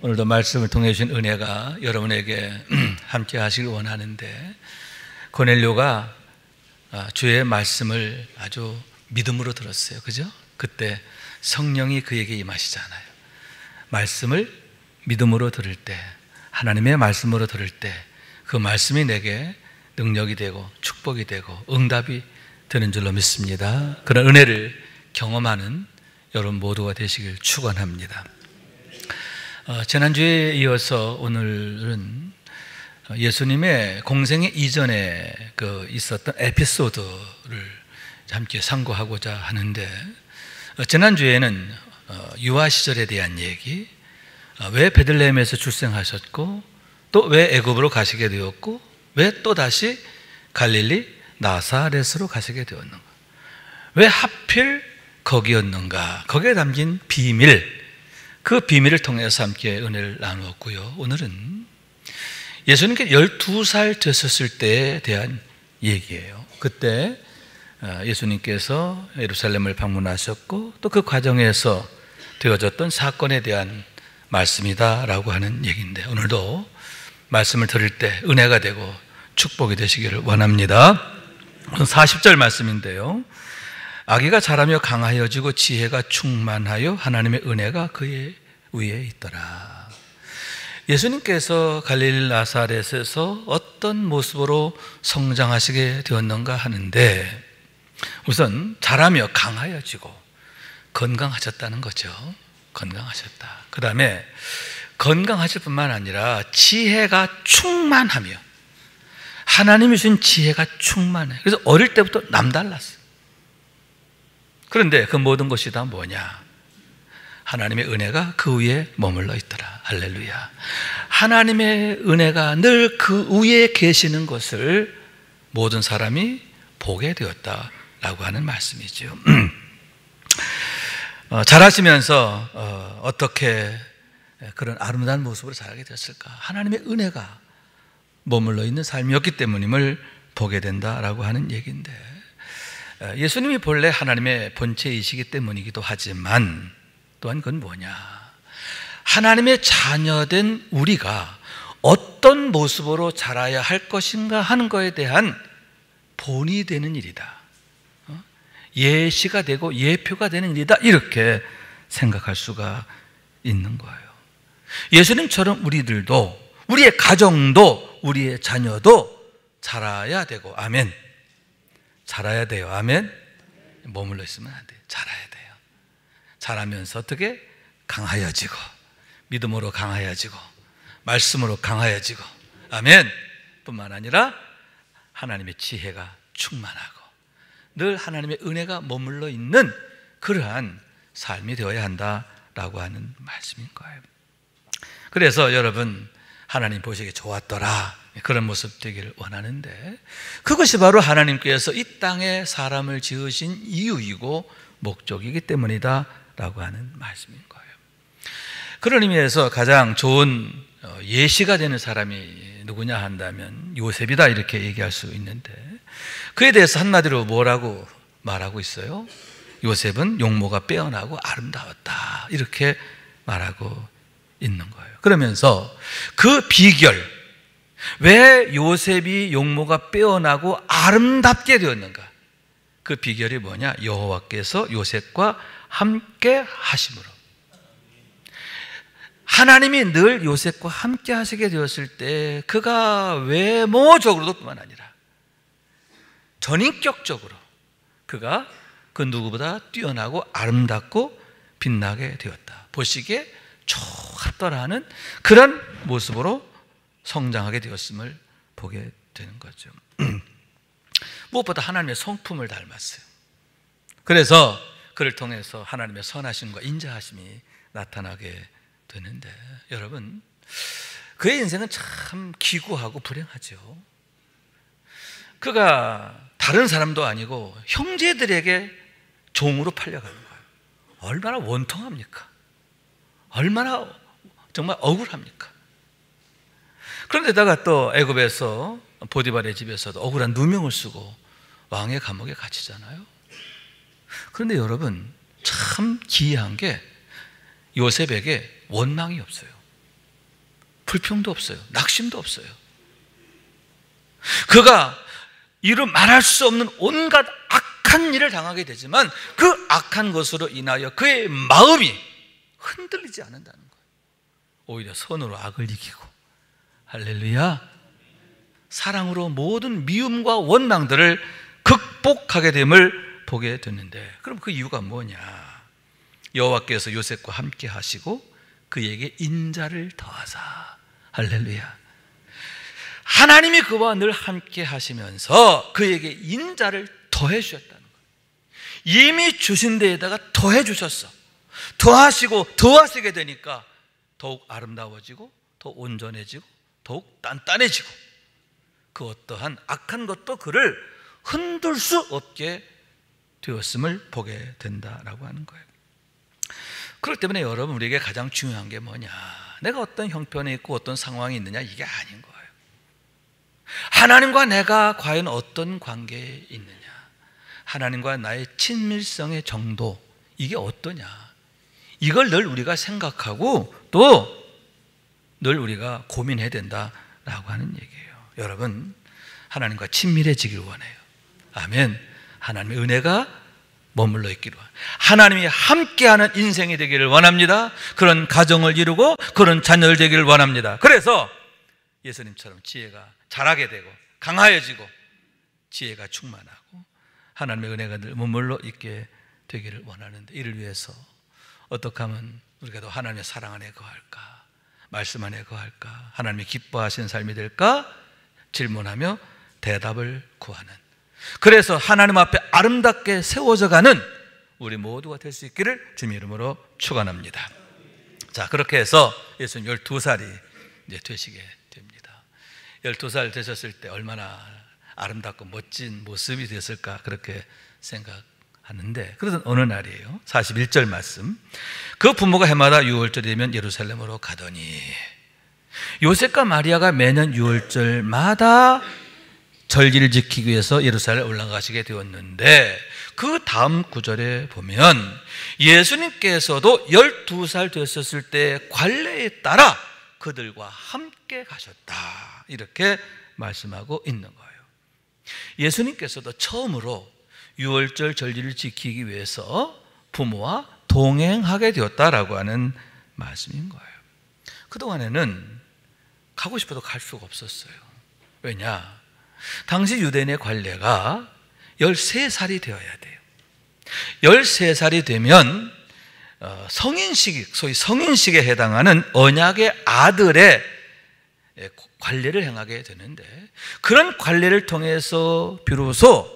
오늘도 말씀을 통해 주신 은혜가 여러분에게 함께 하시길 원하는데, 고넬료가 주의 말씀을 아주 믿음으로 들었어요. 그죠? 그때 성령이 그에게 임하시잖아요. 말씀을 믿음으로 들을 때, 하나님의 말씀으로 들을 때 그 말씀이 내게 능력이 되고 축복이 되고 응답이 되는 줄로 믿습니다. 그런 은혜를 경험하는 여러분 모두가 되시길 축원합니다. 지난주에 이어서 오늘은 예수님의 공생애 이전에 있었던 에피소드를 함께 상고하고자 하는데, 지난주에는 유아 시절에 대한 얘기, 왜 베들레헴에서 출생하셨고 또 왜 애굽으로 가시게 되었고 왜 또다시 갈릴리 나사렛으로 가시게 되었는가, 왜 하필 거기였는가, 거기에 담긴 비밀, 그 비밀을 통해서 함께 은혜를 나누었고요. 오늘은 예수님께 12살 되셨을 때에 대한 얘기예요. 그때 예수님께서 예루살렘을 방문하셨고 또 그 과정에서 되어졌던 사건에 대한 말씀이다라고 하는 얘기인데, 오늘도 말씀을 들을 때 은혜가 되고 축복이 되시기를 원합니다. 40절 말씀인데요, 아기가 자라며 강하여지고 지혜가 충만하여 하나님의 은혜가 그의 위에 있더라. 예수님께서 갈릴리 나사렛에서 어떤 모습으로 성장하시게 되었는가 하는데, 우선 자라며 강하여지고 건강하셨다는 거죠. 건강하셨다. 그 다음에 건강하실 뿐만 아니라 지혜가 충만하며, 하나님이 주신 지혜가 충만해. 그래서 어릴 때부터 남달랐어요. 그런데 그 모든 것이 다 뭐냐? 하나님의 은혜가 그 위에 머물러 있더라. 할렐루야. 하나님의 은혜가 늘 그 위에 계시는 것을 모든 사람이 보게 되었다라고 하는 말씀이죠. 자라시면서 어떻게 그런 아름다운 모습으로 자라게 되었을까? 하나님의 은혜가 머물러 있는 삶이었기 때문임을 보게 된다라고 하는 얘기인데, 예수님이 본래 하나님의 본체이시기 때문이기도 하지만 또한 그건 뭐냐? 하나님의 자녀된 우리가 어떤 모습으로 자라야 할 것인가 하는 것에 대한 본이 되는 일이다, 예시가 되고 예표가 되는 일이다, 이렇게 생각할 수가 있는 거예요. 예수님처럼 우리들도, 우리의 가정도, 우리의 자녀도 자라야 되고, 아멘, 자라야 돼요. 아멘. 머물러 있으면 안 돼요. 자라야 돼요. 자라면서 어떻게? 강하여지고, 믿음으로 강하여지고, 말씀으로 강하여지고, 아멘. 뿐만 아니라 하나님의 지혜가 충만하고 늘 하나님의 은혜가 머물러 있는 그러한 삶이 되어야 한다라고 하는 말씀인 거예요. 그래서 여러분, 하나님 보시기에 좋았더라, 그런 모습 되기를 원하는데, 그것이 바로 하나님께서 이 땅에 사람을 지으신 이유이고 목적이기 때문이다 라고 하는 말씀인 거예요. 그런 의미에서 가장 좋은 예시가 되는 사람이 누구냐 한다면 요셉이다, 이렇게 얘기할 수 있는데, 그에 대해서 한마디로 뭐라고 말하고 있어요? 요셉은 용모가 빼어나고 아름다웠다, 이렇게 말하고 있는 거예요. 그러면서 그 비결, 왜 요셉이 용모가 빼어나고 아름답게 되었는가, 그 비결이 뭐냐? 여호와께서 요셉과 함께 하심으로. 하나님이 늘 요셉과 함께 하시게 되었을 때 그가 외모적으로도 뿐만 아니라 전인격적으로 그가 그 누구보다 뛰어나고 아름답고 빛나게 되었다, 보시기에 좋았더라는 그런 모습으로 성장하게 되었음을 보게 되는 거죠. 무엇보다 하나님의 성품을 닮았어요. 그래서 그를 통해서 하나님의 선하심과 인자하심이 나타나게 되는데, 여러분, 그의 인생은 참 기구하고 불행하죠. 그가 다른 사람도 아니고 형제들에게 종으로 팔려가는 거예요. 얼마나 원통합니까? 얼마나 정말 억울합니까? 그런데다가 또 애굽에서 보디발의 집에서도 억울한 누명을 쓰고 왕의 감옥에 갇히잖아요. 그런데 여러분, 참 기이한 게 요셉에게 원망이 없어요. 불평도 없어요. 낙심도 없어요. 그가 이루 말할 수 없는 온갖 악한 일을 당하게 되지만 그 악한 것으로 인하여 그의 마음이 흔들리지 않는다는 거예요. 오히려 선으로 악을 이기고, 할렐루야, 사랑으로 모든 미움과 원망들을 극복하게 됨을 보게 됐는데, 그럼 그 이유가 뭐냐? 여호와께서 요셉과 함께 하시고 그에게 인자를 더하사. 할렐루야. 하나님이 그와 늘 함께 하시면서 그에게 인자를 더해 주셨다는 거예요. 이미 주신 데에다가 더해 주셨어. 더하시고 더하시게 되니까 더욱 아름다워지고 더 온전해지고 더욱 단단해지고 그 어떠한 악한 것도 그를 흔들 수 없게 되었음을 보게 된다라고 하는 거예요. 그렇기 때문에 여러분, 우리에게 가장 중요한 게 뭐냐? 내가 어떤 형편에 있고 어떤 상황이 있느냐, 이게 아닌 거예요. 하나님과 내가 과연 어떤 관계에 있느냐, 하나님과 나의 친밀성의 정도, 이게 어떠냐, 이걸 늘 우리가 생각하고 또 늘 우리가 고민해야 된다라고 하는 얘기예요. 여러분, 하나님과 친밀해지길 원해요. 아멘. 하나님의 은혜가 머물러 있기를 원해요. 하나님이 함께하는 인생이 되기를 원합니다. 그런 가정을 이루고 그런 자녀를 되기를 원합니다. 그래서 예수님처럼 지혜가 자라게 되고 강하여지고 지혜가 충만하고 하나님의 은혜가 늘 머물러 있게 되기를 원하는데, 이를 위해서 어떻게 하면 우리가 더 하나님의 사랑 안에 거할까, 말씀 안에 거할까, 하나님이 기뻐하시는 삶이 될까 질문하며 대답을 구하는, 그래서 하나님 앞에 아름답게 세워져가는 우리 모두가 될 수 있기를 주님의 이름으로 축원합니다. 자, 그렇게 해서 예수님 12살이 이제 되시게 됩니다. 12살 되셨을 때 얼마나 아름답고 멋진 모습이 됐을까, 그렇게 생각하는데, 그러던 어느 날이에요. 41절 말씀. 그 부모가 해마다 6월절이 되면 예루살렘으로 가더니, 요셉과 마리아가 매년 6월절마다 절기를 지키기 위해서 예루살렘에 올라가시게 되었는데, 그 다음 구절에 보면 예수님께서도 12살 되셨을 때 관례에 따라 그들과 함께 가셨다, 이렇게 말씀하고 있는 거예요. 예수님께서도 처음으로 6월절 절기를 지키기 위해서 부모와 동행하게 되었다라고 하는 말씀인 거예요. 그동안에는 가고 싶어도 갈 수가 없었어요. 왜냐? 당시 유대인의 관례가 13살이 되어야 돼요. 13살이 되면 성인식, 소위 성인식에 해당하는 언약의 아들의 관례를 행하게 되는데, 그런 관례를 통해서 비로소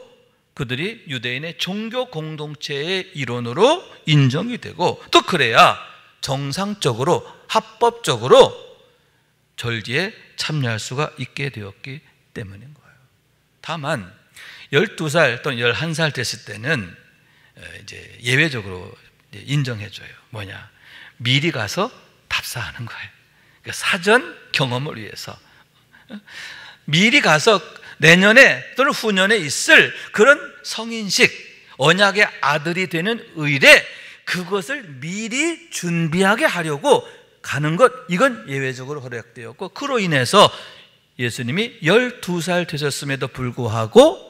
그들이 유대인의 종교 공동체의 일원으로 인정이 되고, 또 그래야 정상적으로 합법적으로 절기에 참여할 수가 있게 되었기 때문인 거예요. 다만 12살 또는 11살 됐을 때는 이제 예외적으로 인정해줘요. 뭐냐? 미리 가서 답사하는 거예요. 그러니까 사전 경험을 위해서 미리 가서 내년에 또는 후년에 있을 그런 성인식, 언약의 아들이 되는 의례, 그것을 미리 준비하게 하려고 가는 것, 이건 예외적으로 허락되었고, 그로 인해서 예수님이 12살 되셨음에도 불구하고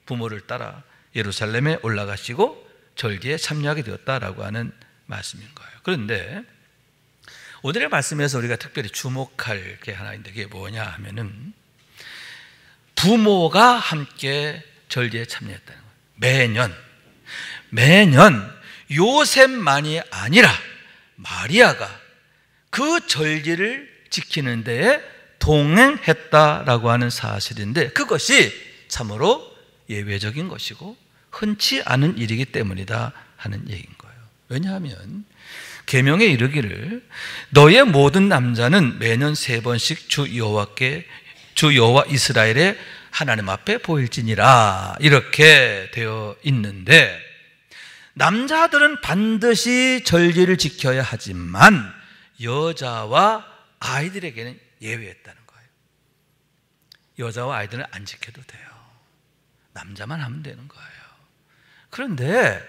부모를 따라 예루살렘에 올라가시고 절기에 참여하게 되었다라고 하는 말씀인 거예요. 그런데 오늘의 말씀에서 우리가 특별히 주목할 게 하나 있는데, 그게 뭐냐 하면은 부모가 함께 절기에 참여했다는 거예요. 매년 요셉만이 아니라 마리아가 그 절기를 지키는 데에 동행했다라고 하는 사실인데, 그것이 참으로 예외적인 것이고 흔치 않은 일이기 때문이다 하는 얘기인 거예요. 왜냐하면 계명에 이르기를 너의 모든 남자는 매년 3번씩 주 여호와 이스라엘의 하나님 앞에 보일지니라, 이렇게 되어 있는데, 남자들은 반드시 절기를 지켜야 하지만 여자와 아이들에게는 예외였다는 거예요. 여자와 아이들은 안 지켜도 돼요. 남자만 하면 되는 거예요. 그런데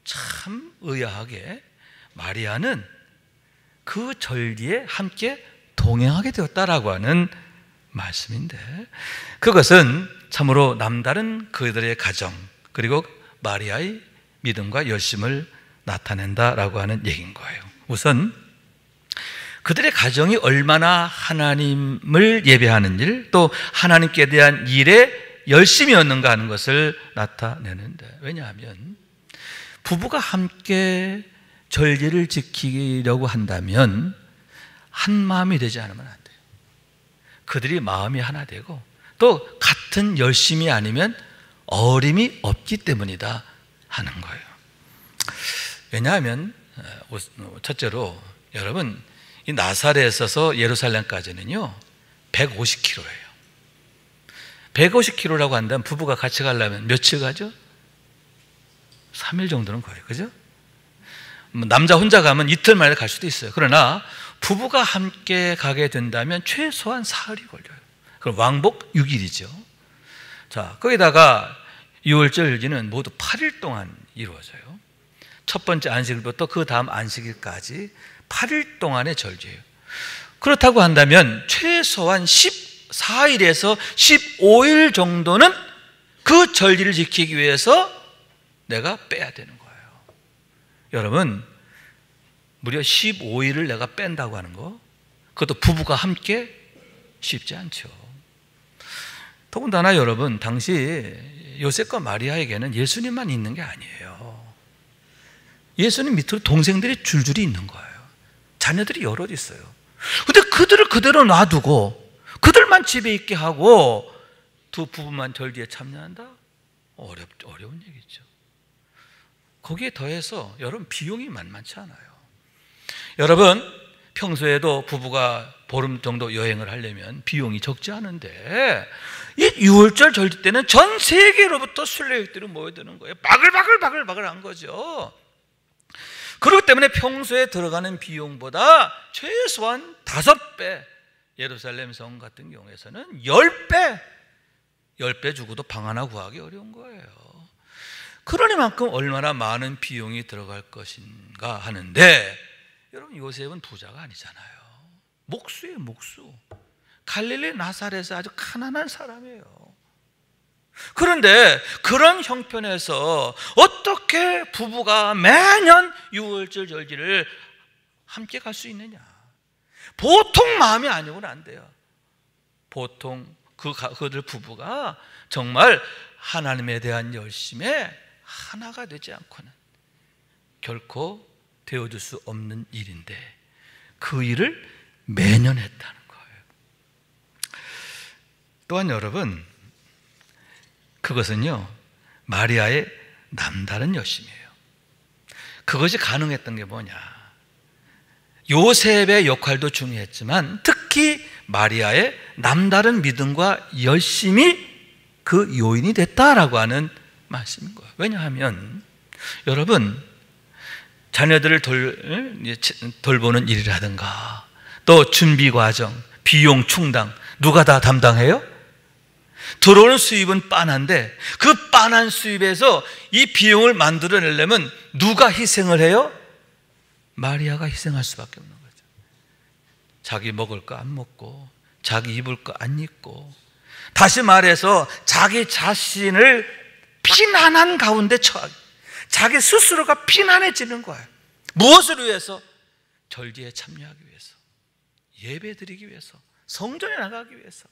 참 의아하게 마리아는 그 절기에 함께 동행하게 되었다라고 하는 말씀인데, 그것은 참으로 남다른 그들의 가정, 그리고 마리아의 믿음과 열심을 나타낸다라고 하는 얘기인 거예요. 우선 그들의 가정이 얼마나 하나님을 예배하는 일, 또 하나님께 대한 일에 열심이었는가 하는 것을 나타내는데, 왜냐하면 부부가 함께 절기를 지키려고 한다면 한 마음이 되지 않으면 안 돼요. 그들이 마음이 하나 되고 또 같은 열심이 아니면 어림이 없기 때문이다 하는 거예요. 왜냐하면 첫째로 여러분, 이 나사렛에서 예루살렘까지는요 150km예요. 150km라고 한다면 부부가 같이 가려면 며칠 가죠? 3일 정도는 걸려요. 그죠? 남자 혼자 가면 이틀 만에 갈 수도 있어요. 그러나 부부가 함께 가게 된다면 최소한 사흘이 걸려요. 그럼 왕복 6일이죠. 자, 거기다가 유월절기는 모두 8일 동안 이루어져요. 첫 번째 안식일부터 그 다음 안식일까지 8일 동안의 절기예요. 그렇다고 한다면 최소한 14일에서 15일 정도는 그 절기를 지키기 위해서 내가 빼야 되는 거예요. 여러분, 무려 15일을 내가 뺀다고 하는 거, 그것도 부부가 함께 쉽지 않죠. 더군다나 여러분, 당시 요셉과 마리아에게는 예수님만 있는 게 아니에요. 예수님 밑으로 동생들이 줄줄이 있는 거예요. 자녀들이 여럿 있어요. 근데 그들을 그대로 놔두고 그들만 집에 있게 하고 두 부부만 절기에 참여한다? 어려운 얘기죠. 거기에 더해서 여러분, 비용이 만만치 않아요. 여러분, 평소에도 부부가 보름 정도 여행을 하려면 비용이 적지 않은데 이 6월절 절기 때는 전 세계로부터 순례객들이 모여드는 거예요. 바글바글한 거죠. 그렇기 때문에 평소에 들어가는 비용보다 최소한 5배, 예루살렘 성 같은 경우에서는 10배 주고도 방 하나 구하기 어려운 거예요. 그러니만큼 얼마나 많은 비용이 들어갈 것인가 하는데, 여러분, 요셉은 부자가 아니잖아요. 목수예요, 목수. 갈릴리 나사렛에서 아주 가난한 사람이에요. 그런데 그런 형편에서 어떻게 부부가 매년 6월절 절기를 함께 갈 수 있느냐? 보통 마음이 아니고는 안 돼요. 보통 그들 부부가 정말 하나님에 대한 열심에 하나가 되지 않고는 결코 되어줄 수 없는 일인데, 그 일을 매년 했다는 거예요. 또한 여러분, 그것은요 마리아의 남다른 열심이에요. 그것이 가능했던 게 뭐냐? 요셉의 역할도 중요했지만 특히 마리아의 남다른 믿음과 열심이 그 요인이 됐다라고 하는 말씀인 거예요. 왜냐하면 여러분, 자녀들을 돌보는 일이라든가 또 준비 과정, 비용 충당, 누가 다 담당해요? 들어오는 수입은 빤한데 그 빤한 수입에서 이 비용을 만들어내려면 누가 희생을 해요? 마리아가 희생할 수밖에 없는 거죠. 자기 먹을 거 안 먹고, 자기 입을 거 안 입고, 다시 말해서 자기 자신을 피난한 가운데 처하게, 자기 스스로가 피난해지는 거예요. 무엇을 위해서? 절기에 참여하기 위해서, 예배 드리기 위해서, 성전에 나가기 위해서.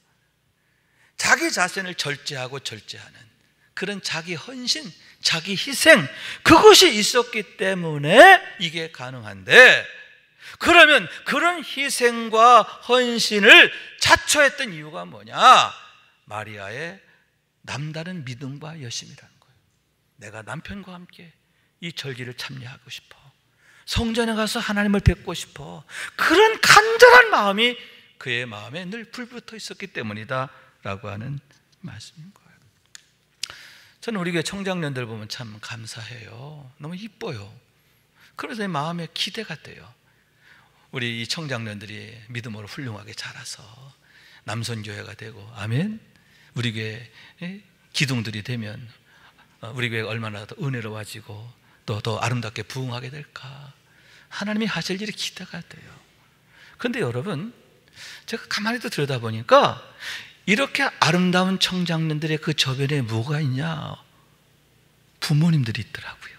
자기 자신을 절제하고 절제하는 그런 자기 헌신, 자기 희생, 그것이 있었기 때문에 이게 가능한데, 그러면 그런 희생과 헌신을 자처했던 이유가 뭐냐? 마리아의 남다른 믿음과 열심이라는 거예요. 내가 남편과 함께 이 절기를 참여하고 싶어, 성전에 가서 하나님을 뵙고 싶어, 그런 간절한 마음이 그의 마음에 늘 불붙어 있었기 때문이다 라고 하는 말씀인 거예요. 저는 우리 교회 청장년들 보면 참 감사해요. 너무 이뻐요. 그래서 마음에 기대가 돼요. 우리 이 청장년들이 믿음으로 훌륭하게 자라서 남선교회가 되고, 아멘. 우리 교회 기둥들이 되면 우리 교회가 얼마나 더 은혜로워지고 또 더 아름답게 부흥하게 될까, 하나님이 하실 일이 기대가 돼요. 그런데 여러분, 제가 가만히 또 들여다보니까 이렇게 아름다운 청장년들의 그 저변에 뭐가 있냐? 부모님들이 있더라고요.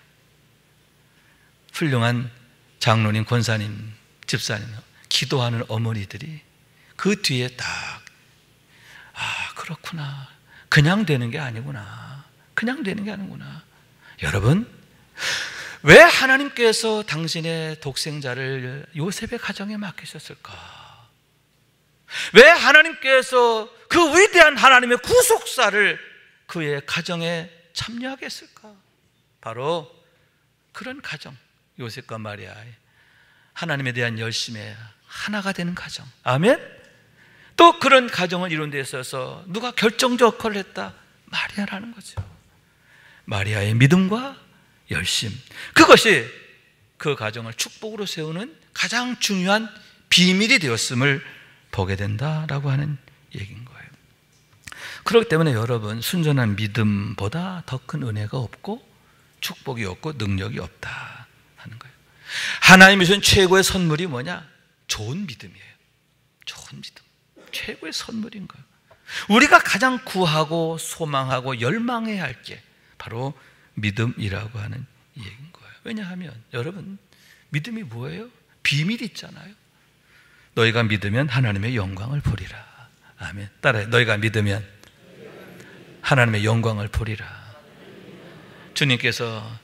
훌륭한 장로님, 권사님, 집사님, 기도하는 어머니들이 그 뒤에 딱, 아, 그렇구나. 그냥 되는 게 아니구나. 그냥 되는 게 아니구나. 여러분, 왜 하나님께서 당신의 독생자를 요셉의 가정에 맡기셨을까? 왜 하나님께서 그 위대한 하나님의 구속사를 그의 가정에 참여하게 했을까? 바로 그런 가정, 요셉과 마리아의 하나님에 대한 열심에 하나가 되는 가정. 아멘? 또 그런 가정을 이룬 데 있어서 누가 결정적 역할을 했다? 마리아라는 거죠. 마리아의 믿음과 열심, 그것이 그 가정을 축복으로 세우는 가장 중요한 비밀이 되었음을 보게 된다라고 하는 얘기인 거예요. 그렇기 때문에 여러분, 순전한 믿음보다 더 큰 은혜가 없고 축복이 없고 능력이 없다 하는 거예요. 하나님이 주신 최고의 선물이 뭐냐? 좋은 믿음이에요. 좋은 믿음, 최고의 선물인 거예요. 우리가 가장 구하고 소망하고 열망해야 할 게 바로 믿음이라고 하는 얘기인 거예요. 왜냐하면 여러분, 믿음이 뭐예요? 비밀이 있잖아요. 너희가 믿으면 하나님의 영광을 보리라. 아멘. 따라해. 너희가 믿으면 하나님의 영광을 보리라. 주님께서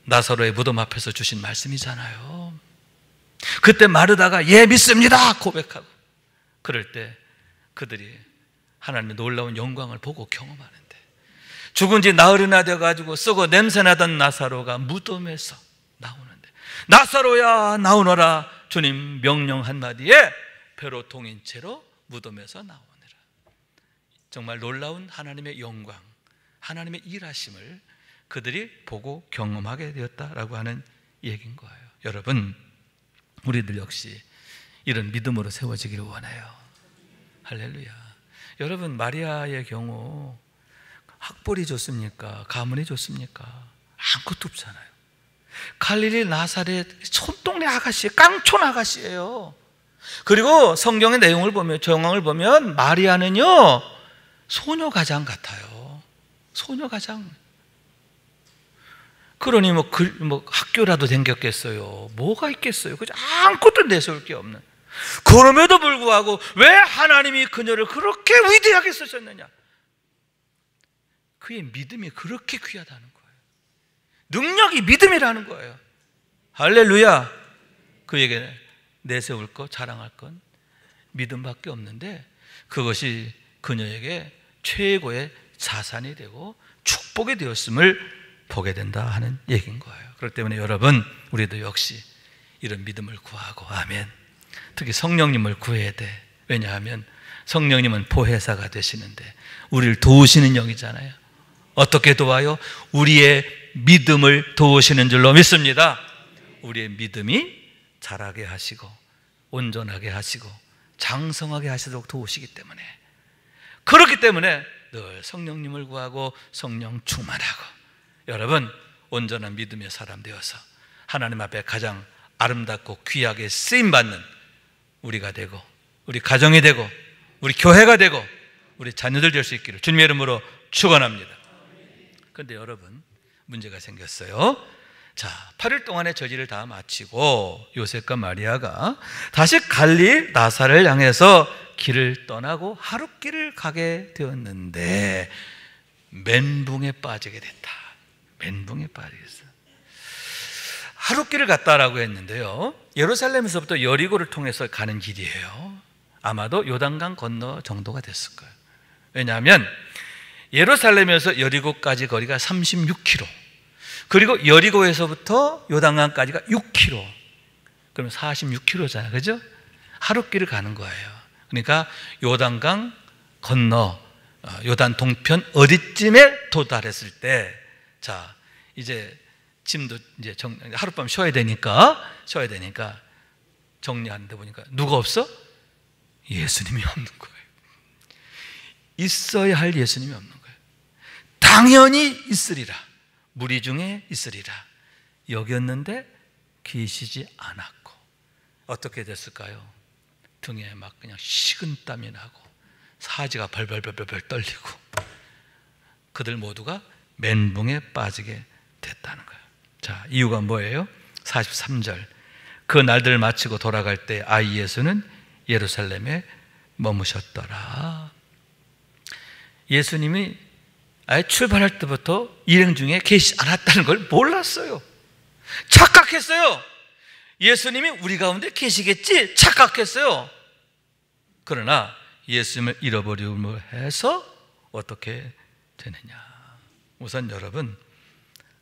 나사로의 무덤 앞에서 주신 말씀이잖아요. 그때 마르다가 예, 믿습니다 고백하고, 그럴 때 그들이 하나님의 놀라운 영광을 보고 경험하는데, 죽은 지 나흘이나 돼가지고 썩어 냄새나던 나사로가 무덤에서 나오는데, 나사로야 나오너라, 주님 명령 한마디에 배로 동인 채로 무덤에서 나오니라. 정말 놀라운 하나님의 영광, 하나님의 일하심을 그들이 보고 경험하게 되었다라고 하는 얘기인 거예요. 여러분, 우리들 역시 이런 믿음으로 세워지기를 원해요. 할렐루야. 여러분, 마리아의 경우 학벌이 좋습니까? 가문이 좋습니까? 아무것도 없잖아요. 갈릴리 나사렛 손동네 아가씨, 깡촌 아가씨예요. 그리고 성경의 내용을 보면, 정황을 보면 마리아는요, 소녀가장 같아요. 소녀가장. 그러니 뭐 학교라도 댕겼겠어요. 뭐가 있겠어요? 그죠? 아무것도 내세울 게 없는. 그럼에도 불구하고 왜 하나님이 그녀를 그렇게 위대하게 쓰셨느냐? 그의 믿음이 그렇게 귀하다는 거예요. 능력이 믿음이라는 거예요. 할렐루야. 그에게 내세울 것, 자랑할 건 믿음밖에 없는데, 그것이 그녀에게 최고의 자산이 되고 축복이 되었음을 보게 된다 하는 얘기인 거예요. 그렇기 때문에 여러분, 우리도 역시 이런 믿음을 구하고, 아멘, 특히 성령님을 구해야 돼. 왜냐하면 성령님은 보혜사가 되시는데 우리를 도우시는 영이잖아요. 어떻게 도와요? 우리의 믿음을 도우시는 줄로 믿습니다. 우리의 믿음이 자라게 하시고 온전하게 하시고 장성하게 하시도록 도우시기 때문에, 그렇기 때문에 늘 성령님을 구하고 성령 충만하고, 여러분, 온전한 믿음의 사람 되어서 하나님 앞에 가장 아름답고 귀하게 쓰임받는 우리가 되고, 우리 가정이 되고, 우리 교회가 되고, 우리 자녀들 될 수 있기를 주님의 이름으로 축원합니다. 그런데 여러분, 문제가 생겼어요. 자, 8일 동안의 저지를 다 마치고 요셉과 마리아가 다시 갈릴 나사렛을 향해서 길을 떠나고 하룻길을 가게 되었는데 멘붕에 빠지게 됐다. 멘붕에 빠지겠어. 하룻길을 갔다라고 했는데요, 예루살렘에서부터 여리고를 통해서 가는 길이에요. 아마도 요단강 건너 정도가 됐을 거예요. 왜냐하면 예루살렘에서 여리고까지 거리가 36km, 그리고 여리고에서부터 요단강까지가 6km, 그러면 46km잖아요. 그죠? 하룻길을 가는 거예요. 그러니까 요단강 건너 요단 동편 어디쯤에 도달했을 때, 자, 이제 짐도 이제 하룻밤 쉬어야 되니까 정리하는데 보니까 누가 없어? 예수님이 없는 거예요. 있어야 할 예수님이 없는 거예요. 당연히 있으리라, 무리 중에 있으리라 여겼는데 계시지 않았고, 어떻게 됐을까요? 등에 막 그냥 식은땀이 나고 사지가 벌벌벌벌 떨리고 그들 모두가 멘붕에 빠지게 됐다는 거예요. 자, 이유가 뭐예요? 43절. 그 날들을 마치고 돌아갈 때 아이 예수는 예루살렘에 머무셨더라. 예수님이 아예 출발할 때부터 일행 중에 계시지 않았다는 걸 몰랐어요. 착각했어요. 예수님이 우리 가운데 계시겠지 착각했어요. 그러나 예수님을 잃어버림으로 해서 어떻게 되느냐. 우선 여러분,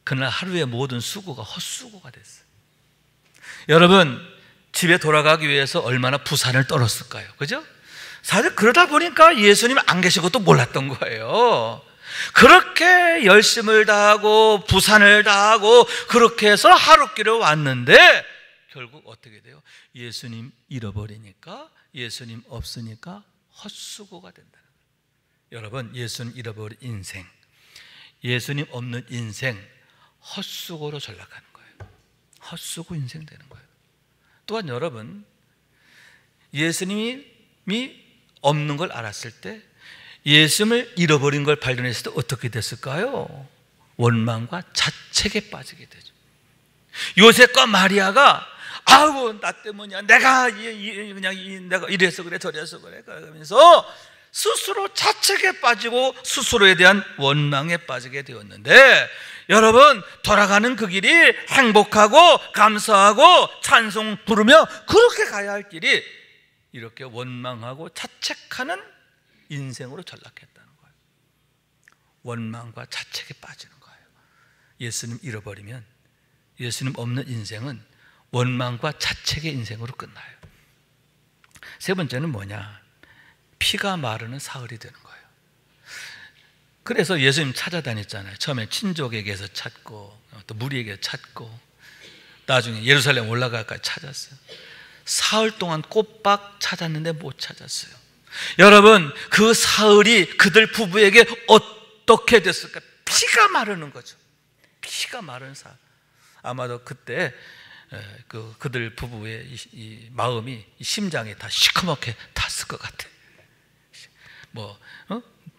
그날 하루의 모든 수고가 헛수고가 됐어요. 여러분, 집에 돌아가기 위해서 얼마나 부산을 떨었을까요? 그죠? 사실 그러다 보니까 예수님 안 계신 것도 몰랐던 거예요. 그렇게 열심을 다하고 부산을 다하고 그렇게 해서 하루길을 왔는데 결국 어떻게 돼요? 예수님 잃어버리니까, 예수님 없으니까 헛수고가 된다는 거예요. 여러분, 예수님 잃어버린 인생, 예수님 없는 인생 헛수고로 전락하는 거예요. 헛수고 인생 되는 거예요. 또한 여러분, 예수님이 없는 걸 알았을 때, 예수님을 잃어버린 걸 발견했을 때 어떻게 됐을까요? 원망과 자책에 빠지게 되죠. 요셉과 마리아가 아우 나 때문이야, 내가 내가 이래서 그래 저래서 그래 그러면서 스스로 자책에 빠지고 스스로에 대한 원망에 빠지게 되었는데, 여러분, 돌아가는 그 길이 행복하고 감사하고 찬송 부르며 그렇게 가야 할 길이 이렇게 원망하고 자책하는 인생으로 전락했다는 거예요. 원망과 자책에 빠지는 거예요. 예수님 잃어버리면, 예수님 없는 인생은 원망과 자책의 인생으로 끝나요. 세 번째는 뭐냐? 피가 마르는 사흘이 되는 거예요. 그래서 예수님 찾아다녔잖아요. 처음에 친족에게서 찾고 또 무리에게 찾고 나중에 예루살렘 올라갈까지 찾았어요. 사흘 동안 꼬박 찾았는데 못 찾았어요. 여러분, 그 사흘이 그들 부부에게 어떻게 됐을까? 피가 마르는 거죠. 피가 마르는 사흘. 아마도 그때 그들 부부의 이 마음이, 이 심장이 다 시커멓게 탔을 것 같아요.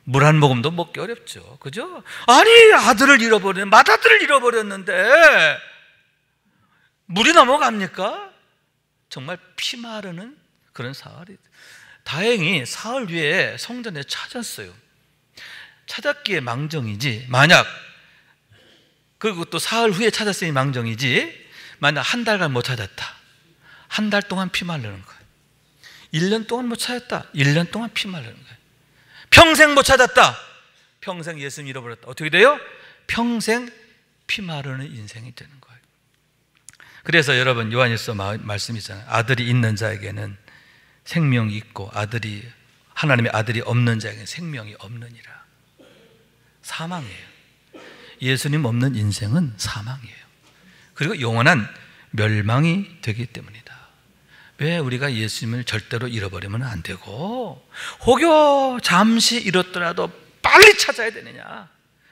물 한 모금도 먹기 어렵죠. 그죠? 아니, 아들을 잃어버렸는데, 맏아들을 잃어버렸는데 물이 넘어갑니까? 정말 피 마르는 그런 사흘이. 다행히 사흘 뒤에 성전에 찾았어요. 찾았기에 망정이지, 만약, 그리고 또 사흘 후에 찾았으니 망정이지, 만약 한 달간 못 찾았다, 한 달 동안 피 마르는 거예요. 1년 동안 못 찾았다, 1년 동안 피 마르는 거예요. 평생 못 찾았다, 평생 예수님 잃어버렸다, 어떻게 돼요? 평생 피 마르는 인생이 되는 거예요. 그래서 여러분, 요한일서 말씀이 있잖아요. 아들이 있는 자에게는 생명이 있고 하나님의 아들이 없는 자에게는 생명이 없느니라. 사망이에요. 예수님 없는 인생은 사망이에요. 그리고 영원한 멸망이 되기 때문이다. 왜 우리가 예수님을 절대로 잃어버리면 안 되고 혹여 잠시 잃었더라도 빨리 찾아야 되느냐?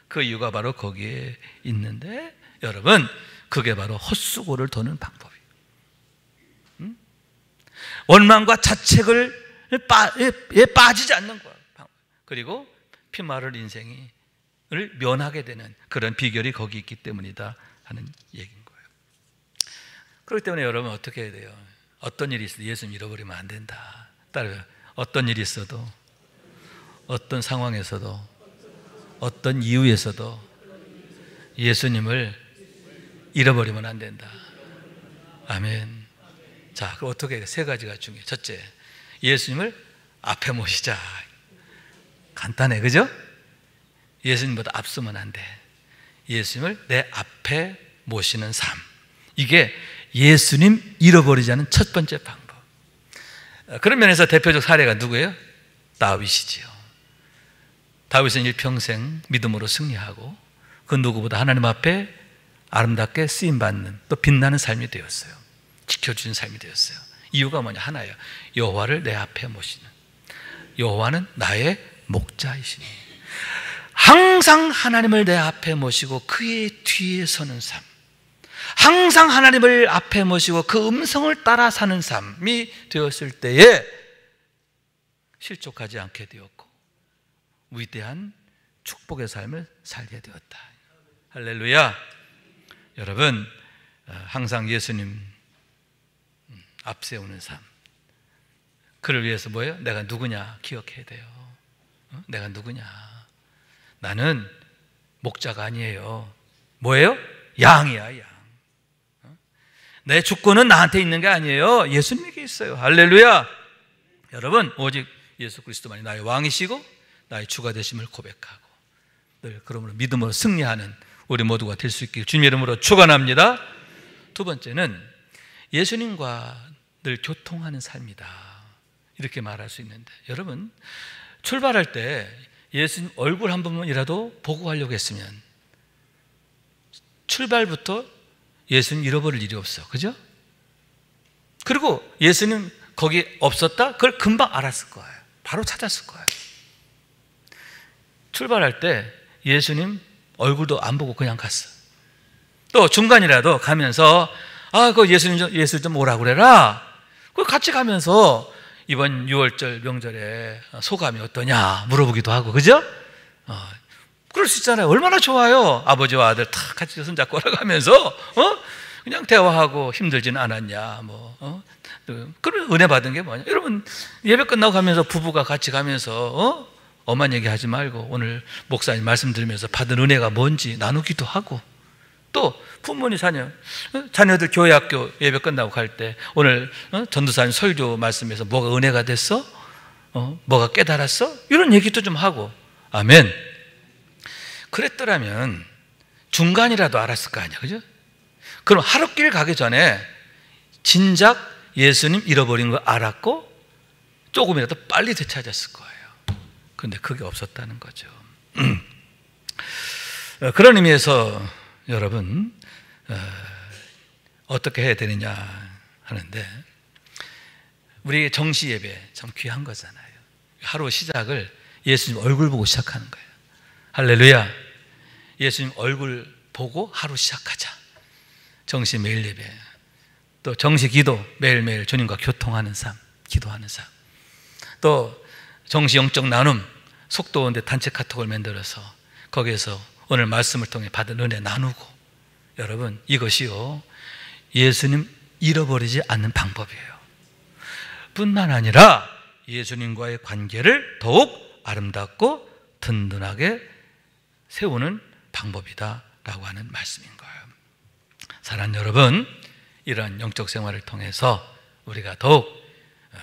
그 이유가 바로 거기에 있는데, 여러분, 그게 바로 헛수고를 도는 방법이에요. 원망과 자책을 빠지지 않는 거예요. 그리고 피 마를 인생을 면하게 되는 그런 비결이 거기 있기 때문이다 하는 얘기인 거예요. 그렇기 때문에 여러분, 어떻게 해야 돼요? 어떤 일이 있어도 예수님 잃어버리면 안 된다. 따라요. 어떤 일이 있어도, 어떤 상황에서도, 어떤 이유에서도 예수님을 잃어버리면 안 된다. 아멘. 자, 그럼 어떻게 해요? 세 가지가 중요해요. 첫째, 예수님을 앞에 모시자. 간단해, 그죠? 예수님보다 앞서면 안 돼. 예수님을 내 앞에 모시는 삶, 이게 예수님 잃어버리지 않은 첫 번째 방법. 그런 면에서 대표적 사례가 누구예요? 다윗이지요. 다윗은 일평생 믿음으로 승리하고 그 누구보다 하나님 앞에 아름답게 쓰임받는, 또 빛나는 삶이 되었어요. 지켜주신 삶이 되었어요. 이유가 뭐냐? 하나예요. 여호와를 내 앞에 모시는, 여호와는 나의 목자이시니, 항상 하나님을 내 앞에 모시고 그의 뒤에 서는 삶, 항상 하나님을 앞에 모시고 그 음성을 따라 사는 삶이 되었을 때에 실족하지 않게 되었고 위대한 축복의 삶을 살게 되었다. 할렐루야. 여러분, 항상 예수님 앞세우는 삶, 그를 위해서 뭐예요? 내가 누구냐 기억해야 돼요. 내가 누구냐. 나는 목자가 아니에요. 뭐예요? 양이야, 양. 내 주권은 나한테 있는 게 아니에요. 예수님에게 있어요. 할렐루야. 여러분, 오직 예수 그리스도만이 나의 왕이시고 나의 주가 되심을 고백하고 늘 그러므로 믿음으로 승리하는 우리 모두가 될 수 있기를 주님의 이름으로 축원합니다. 두 번째는 예수님과 늘 교통하는 삶이다, 이렇게 말할 수 있는데, 여러분, 출발할 때 예수님 얼굴 한 번만이라도 보고 가려고 했으면 출발부터 예수님 잃어버릴 일이 없어. 그죠? 그리고 예수님 거기 없었다? 그걸 금방 알았을 거예요. 바로 찾았을 거예요. 출발할 때 예수님 얼굴도 안 보고 그냥 갔어. 또 중간이라도 가면서 그 예수 좀 오라고 그래라. 그 같이 가면서 이번 6월절 명절에 소감이 어떠냐 물어보기도 하고, 그죠? 그럴 수 있잖아요. 얼마나 좋아요. 아버지와 아들 탁 같이 손잡고 걸어가면서 그냥 대화하고 힘들지는 않았냐, 그러면 은혜 받은 게 뭐냐. 여러분, 예배 끝나고 가면서 부부가 같이 가면서 엄한 얘기 하지 말고 오늘 목사님 말씀 들으면서 받은 은혜가 뭔지 나누기도 하고, 또 부모님 자녀들 교회 학교 예배 끝나고 갈 때 오늘 전도사님 설교 말씀에서 뭐가 은혜가 됐어? 뭐가 깨달았어? 이런 얘기도 좀 하고. 아멘. 그랬더라면 중간이라도 알았을 거 아니야, 그죠? 그럼 하루길 가기 전에 진작 예수님 잃어버린 거 알았고 조금이라도 빨리 되찾았을 거예요. 그런데 그게 없었다는 거죠. 그런 의미에서 여러분, 어떻게 해야 되느냐 하는데, 우리 정시 예배 참 귀한 거잖아요. 하루 시작을 예수님 얼굴 보고 시작하는 거예요. 할렐루야. 예수님 얼굴 보고 하루 시작하자. 정시 매일 예배, 또 정시 기도, 매일매일 주님과 교통하는 삶, 기도하는 삶, 또 정시 영적 나눔, 속도 온데 단체 카톡을 만들어서 거기에서 오늘 말씀을 통해 받은 은혜 나누고. 여러분, 이것이요 예수님 잃어버리지 않는 방법이에요. 뿐만 아니라 예수님과의 관계를 더욱 아름답고 든든하게 세우는 방법이다 라고 하는 말씀인 거예요. 사랑하는 여러분, 이러한 영적 생활을 통해서 우리가 더욱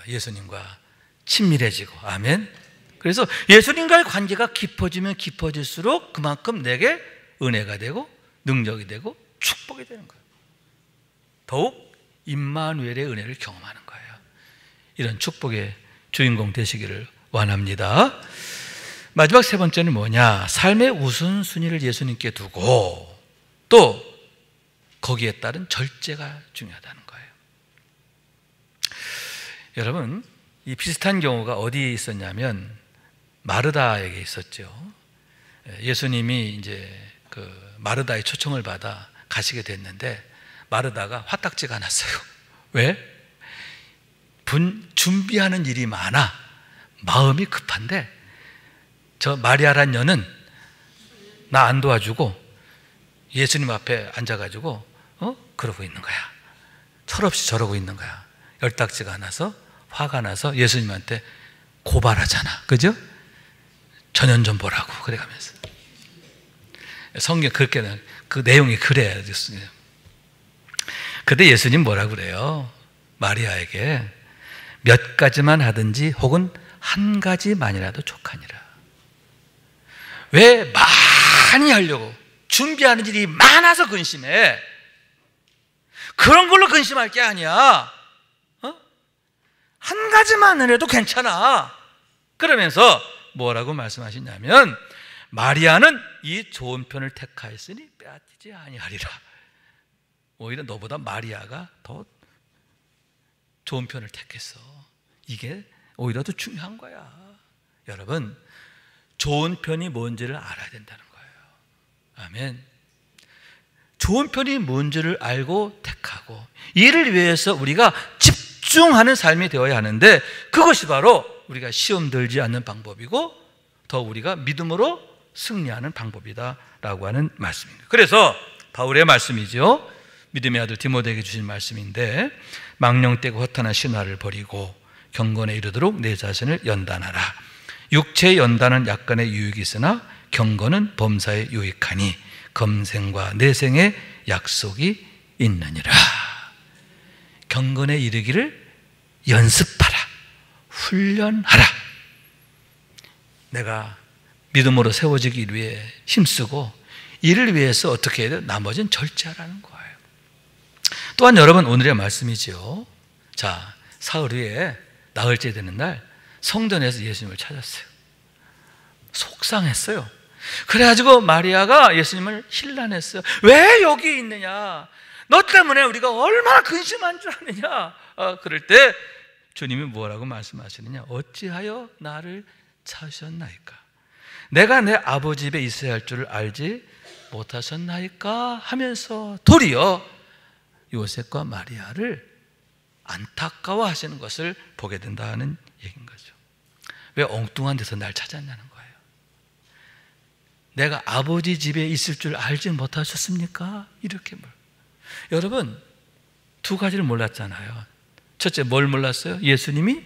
예수님과 친밀해지고, 아멘. 그래서 예수님과의 관계가 깊어지면 깊어질수록 그만큼 내게 은혜가 되고 능력이 되고 축복이 되는 거예요. 더욱 임마누엘의 은혜를 경험하는 거예요. 이런 축복의 주인공 되시기를 원합니다. 마지막 세 번째는 뭐냐? 삶의 우선순위를 예수님께 두고 또 거기에 따른 절제가 중요하다는 거예요. 여러분, 이 비슷한 경우가 어디에 있었냐면 마르다에게 있었죠. 예수님이 이제 그 마르다의 초청을 받아 가시게 됐는데 마르다가 화딱지가 났어요. 왜? 준비하는 일이 많아 마음이 급한데 저 마리아란 여는 나 안 도와주고 예수님 앞에 앉아가지고 그러고 있는 거야. 철없이 저러고 있는 거야. 열딱지가 나서 화가 나서 예수님한테 고발하잖아. 그죠? 전연 좀 보라고 그래가면서. 성경 그렇게 그 내용이 그래야 됐어요. 근데 예수님 뭐라 그래요? 마리아에게 몇 가지만 하든지 혹은 한 가지만이라도 족하니라. 왜 많이 하려고 준비하는 일이 많아서 근심해? 그런 걸로 근심할 게 아니야. 한 가지만 해도 괜찮아. 그러면서 뭐라고 말씀하시냐면 마리아는 이 좋은 편을 택하였으니 빼앗기지 아니하리라. 오히려 너보다 마리아가 더 좋은 편을 택했어. 이게 오히려 더 중요한 거야. 여러분, 좋은 편이 뭔지를 알아야 된다는 거예요. 아멘. 좋은 편이 뭔지를 알고 택하고 이를 위해서 우리가 집중하는 삶이 되어야 하는데 그것이 바로 우리가 시험 들지 않는 방법이고 더 우리가 믿음으로 승리하는 방법이다라고 하는 말씀입니다. 그래서 바울의 말씀이죠. 믿음의 아들 디모데에게 주신 말씀인데, 망령되고 허탄한 신화를 버리고 경건에 이르도록 내 자신을 연단하라. 육체의 연단은 약간의 유익이 있으나 경건은 범사에 유익하니 검생과 내생의 약속이 있느니라. 경건에 이르기를 연습하라, 훈련하라. 내가 믿음으로 세워지기 위해 힘쓰고 이를 위해서 어떻게 해야 돼요? 나머지는 절제하라는 거예요. 또한 여러분, 오늘의 말씀이죠. 자, 사흘 후에 나흘째 되는 날 성전에서 예수님을 찾았어요. 속상했어요. 그래가지고 마리아가 예수님을 힐난했어요. 왜 여기 있느냐? 너 때문에 우리가 얼마나 근심한 줄 아느냐? 그럴 때 주님이 뭐라고 말씀하시느냐? 어찌하여 나를 찾으셨나이까? 내가 내 아버지 집에 있어야 할 줄을 알지 못하셨나이까? 하면서 도리어 요셉과 마리아를 안타까워하시는 것을 보게 된다는 얘기인 거죠. 왜 엉뚱한 데서 날 찾았냐는 거예요. 내가 아버지 집에 있을 줄 알지 못하셨습니까? 이렇게 여러분, 두 가지를 몰랐잖아요. 첫째, 뭘 몰랐어요? 예수님이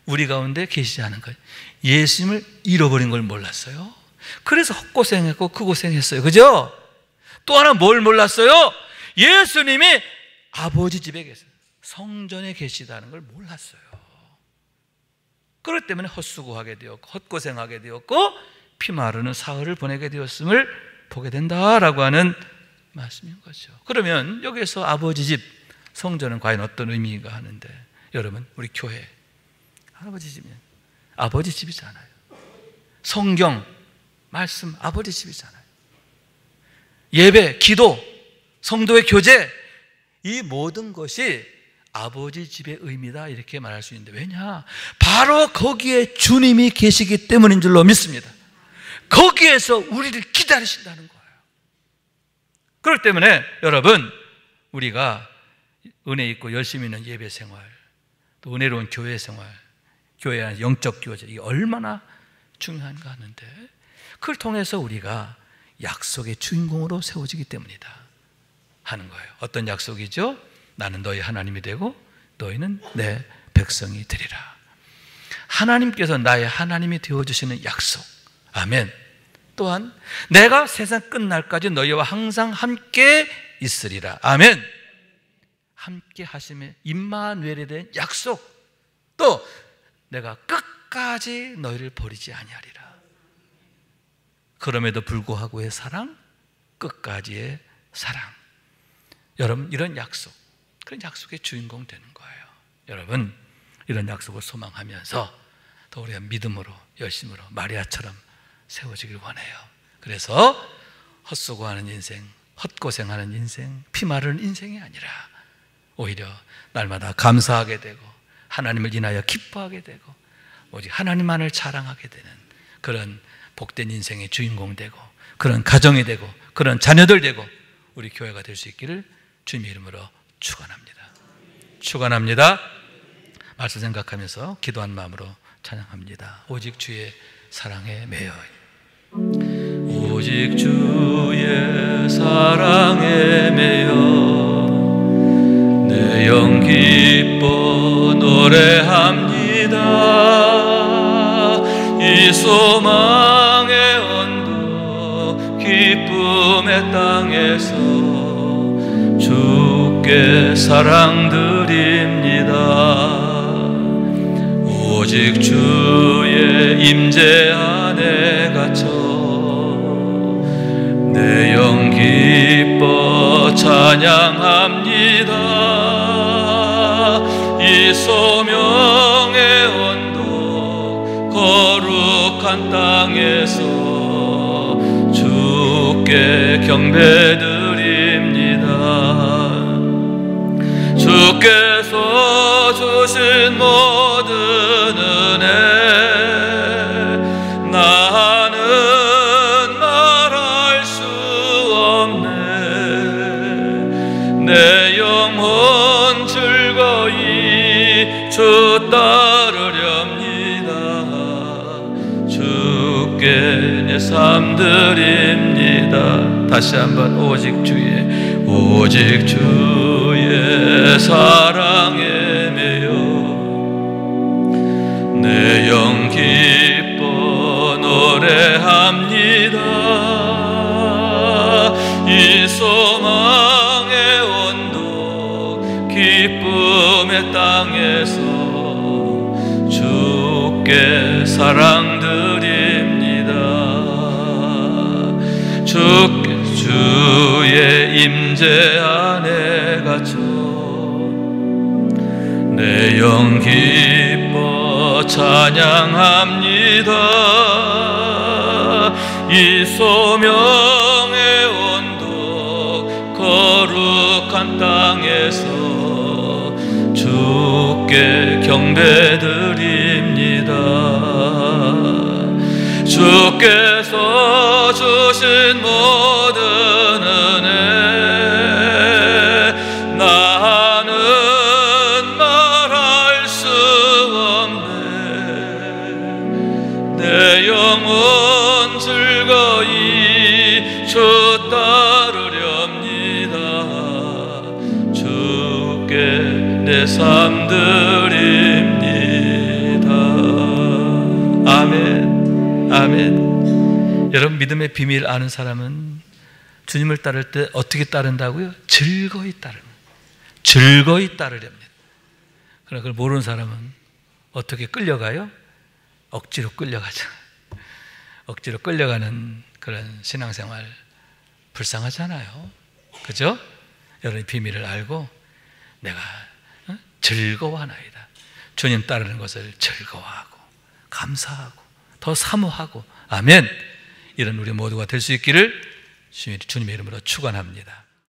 우리 가운데 계시지 않은 거예요. 예수님을 잃어버린 걸 몰랐어요. 그래서 헛고생했고 그 고생했어요. 그죠? 또 하나 뭘 몰랐어요? 예수님이 아버지 집에 계세요. 성전에 계시다는 걸 몰랐어요. 그렇기 때문에 헛수고하게 되었고 헛고생하게 되었고 피 마르는 사흘을 보내게 되었음을 보게 된다라고 하는 말씀인 거죠. 그러면 여기에서 아버지 집, 성전은 과연 어떤 의미가 하는데, 여러분, 우리 교회 아버지 집이면 아버지 집이잖아요. 성경, 말씀, 아버지 집이잖아요. 예배, 기도, 성도의 교제, 이 모든 것이 아버지 집의 의미다, 이렇게 말할 수 있는데, 왜냐? 바로 거기에 주님이 계시기 때문인 줄로 믿습니다. 거기에서 우리를 기다리신다는 거예요. 그렇기 때문에 여러분, 우리가 은혜 있고 열심히 있는 예배 생활, 또 은혜로운 교회 생활, 교회 안의 영적 교제, 이게 얼마나 중요한가 하는데, 그걸 통해서 우리가 약속의 주인공으로 세워지기 때문이다 하는 거예요. 어떤 약속이죠? 나는 너희 하나님이 되고 너희는 내 백성이 되리라. 하나님께서 나의 하나님이 되어주시는 약속. 아멘. 또한 내가 세상 끝날까지 너희와 항상 함께 있으리라. 아멘. 함께 하심에 임마누엘에 대한 약속. 또 내가 끝까지 너희를 버리지 아니하리라. 그럼에도 불구하고의 사랑, 끝까지의 사랑. 여러분, 이런 약속, 그런 약속의 주인공 되는 거예요. 여러분, 이런 약속을 소망하면서 더 우리가 믿음으로, 열심으로 마리아처럼 세워지길 원해요. 그래서 헛수고하는 인생, 헛고생하는 인생, 피 마르는 인생이 아니라 오히려 날마다 감사하게 되고 하나님을 인하여 기뻐하게 되고 오직 하나님만을 자랑하게 되는 그런 복된 인생의 주인공 되고 그런 가정이 되고 그런 자녀들 되고 우리 교회가 될 수 있기를 주님의 이름으로 축원합니다. 축원합니다. 말씀 생각하면서 기도한 마음으로 찬양합니다. 오직 주의 사랑에 매여, 오직 주의 사랑에 매여 내 영 기뻐 노래합니다. 이 소망의 언덕 기쁨의 땅에서 주께 사랑드립니다. 오직 주의 임재 안에 갇혀 내 영 기뻐 찬양합니다. 이 소명의 언덕 거룩한 땅에서 주께 경배드립니다. 주께서 주신 모든 은혜 나는 말할 수 없네. 내 영혼 즐거이 주 따르렵니다. 주께 내 삶 드립니다. 다시 한번 오직 주의 사랑에 매여 내 영 기뻐 노래합니다. 이 소망의 언덕 기쁨의 땅에서 주께 사랑 드립니다. 주의 임재 안에 갇혀 내 영 기뻐 찬양합니다. 이 소명의 언덕 거룩한 땅에서 주께 경배드립니다. 주께서 주신 모든 은혜 나는 말할 수 없네. 내 영혼 즐거이 주 따르렵니다. 주께 내 삶 드립니다. 아멘. 아멘. 여러분, 믿음의 비밀 아는 사람은 주님을 따를 때 어떻게 따른다고요? 즐거이 따릅니다. 즐거이 따르렵니다. 그러나 그걸 모르는 사람은 어떻게 끌려가요? 억지로 끌려가죠. 억지로 끌려가는 그런 신앙생활 불쌍하잖아요. 그죠? 여러분이 비밀을 알고 내가 즐거워하나이다. 주님 따르는 것을 즐거워하고 감사하고 더 사모하고, 아멘. 이런 우리 모두가 될 수 있기를 주님의 이름으로 축원합니다.